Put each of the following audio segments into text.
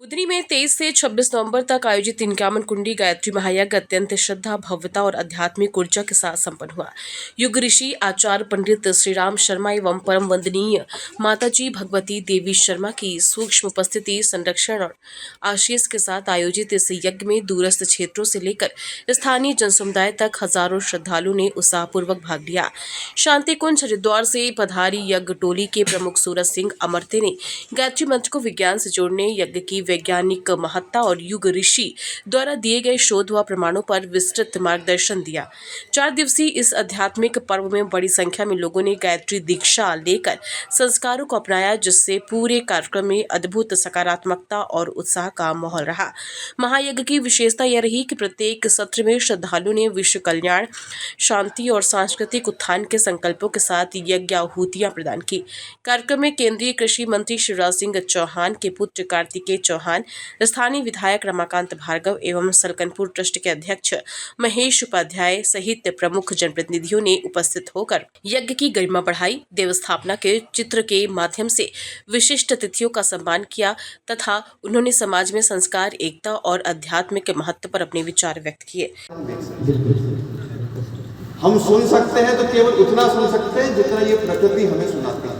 बुधनी में 23 से 26 नवंबर तक आयोजित 51 कुंडी गायत्री महायज्ञ अत्यंत श्रद्धा, भव्यता और आध्यात्मिक ऊर्जा के साथ संपन्न हुआ। युग ऋषि आचार्य पंडित श्री राम शर्मा एवं परम वंदनीय माताजी भगवती देवी शर्मा की सूक्ष्म उपस्थिति, संरक्षण और आशीष के साथ आयोजित इस यज्ञ में दूरस्थ क्षेत्रों से लेकर स्थानीय जनसमुदाय तक हजारों श्रद्धालुओं ने उत्साहपूर्वक भाग लिया। शांति कुंज हरिद्वार से पधारी यज्ञ टोली के प्रमुख सूरज सिंह अमरते ने गायत्री मंत्र को विज्ञान से जोड़ने, यज्ञ की वैज्ञानिक महत्ता और युग ऋषि द्वारा दिए गए शोध व प्रमाणों पर विस्तृत मार्गदर्शन दिया। 4 दिवसीय इस आध्यात्मिक पर्व में बड़ी संख्या में लोगों ने गायत्री दीक्षा लेकर संस्कारों को अपनाया, जिससे पूरे कार्यक्रम में अद्भुत सकारात्मकता और उत्साह का माहौल रहा। महायज्ञ की विशेषता यह रही कि प्रत्येक सत्र में श्रद्धालुओं ने विश्व कल्याण, शांति और सांस्कृतिक उत्थान के संकल्पों के साथ यज्ञ आहुतियां प्रदान की। कार्यक्रम में केंद्रीय कृषि मंत्री शिवराज सिंह चौहान के पुत्र कार्तिकेय चौहान, स्थानीय विधायक रमाकांत भार्गव एवं सलकनपुर ट्रस्ट के अध्यक्ष महेश उपाध्याय सहित प्रमुख जनप्रतिनिधियों ने उपस्थित होकर यज्ञ की गरिमा बढ़ाई, देव स्थापना के चित्र के माध्यम से विशिष्ट अतिथियों का सम्मान किया तथा उन्होंने समाज में संस्कार, एकता और अध्यात्म के महत्व पर अपने विचार व्यक्त किए। हम सुन सकते हैं तो केवल उतना सुन सकते हैं जितना ये प्रकृति हमें सुनाती है।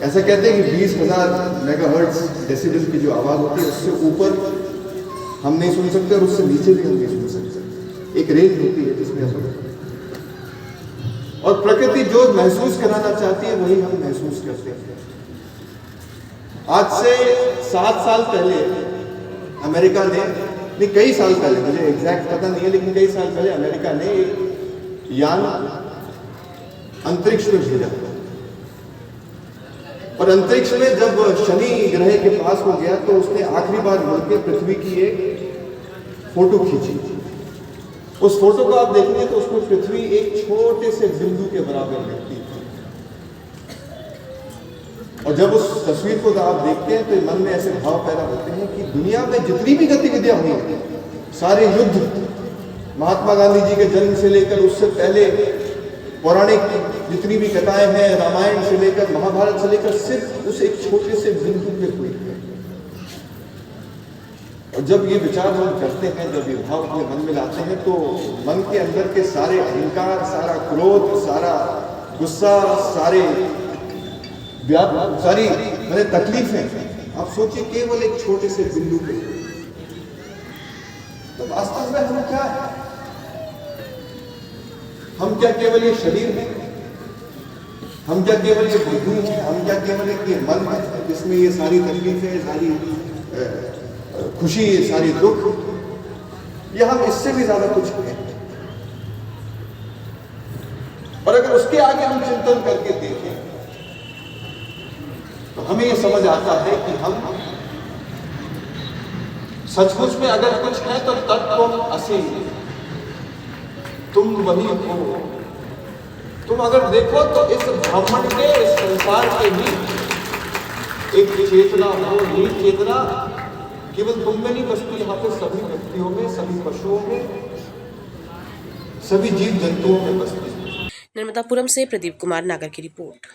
ऐसा कहते हैं कि 20,000 मेगाहर्ट्ज डेसिबल की जो आवाज होती है उससे ऊपर हम नहीं सुन सकते और उससे नीचे भी हम नहीं सुन सकते। एक रेंज होती है जिसमें हम, और प्रकृति जो महसूस कराना चाहती है वही हम महसूस करते हैं। आज से 7 साल पहले अमेरिका ने, नहीं कई साल पहले, मुझे एग्जैक्ट पता नहीं है, लेकिन कई साल पहले अमेरिका ने एक यान अंतरिक्ष में भेजा और अंतरिक्ष में जब शनि ग्रह के पास हो गया तो उसने आखिरी बार मुड़ के पृथ्वी की एक फोटो खींची। उस फोटो को आप देखेंगे तो उसमें पृथ्वी एक छोटे से बिंदु के बराबर दिखती है। और जब उस तस्वीर को आप देखते हैं तो मन में ऐसे भाव पैदा होते हैं कि दुनिया में जितनी भी गतिविधियां हुई, सारे युद्ध, महात्मा गांधी जी के जन्म से लेकर उससे पहले पौराणिक जितनी भी कथाएं हैं, रामायण से लेकर महाभारत से लेकर, सिर्फ उस एक छोटे से बिंदु पे हुई है। और जब ये विचार हम करते हैं, जब ये भाव अपने मन में लाते हैं, तो मन के अंदर के सारे अहंकार, सारा क्रोध, सारा गुस्सा, सारी मैंने तकलीफें, आप सोचिए केवल एक छोटे से बिंदु पे, तो वास्तव में हम क्या है? हम क्या केवल ये शरीर है? हम क्या केवल ये बुद्धि है? हम क्या केवल एक ये मन है जिसमें ये सारी तकलीफें, सारी खुशी, सारी दुख, या हम इससे भी ज्यादा कुछ हैं? और अगर उसके आगे हम चिंतन करके देखें तो हमें ये समझ आता है कि हम सचमुच में अगर कुछ है तो तत्व असि, तुम वही हो। तुम अगर देखो तो इस ब्रह्मांड के, इस संसार के भी एक चेतना हो। ये चेतना केवल तुम में नहीं बसती, यहाँ पे सभी व्यक्तियों में, सभी पशुओं में, सभी जीव जंतुओं में बसती है। नर्मदापुरम से प्रदीप कुमार नागर की रिपोर्ट।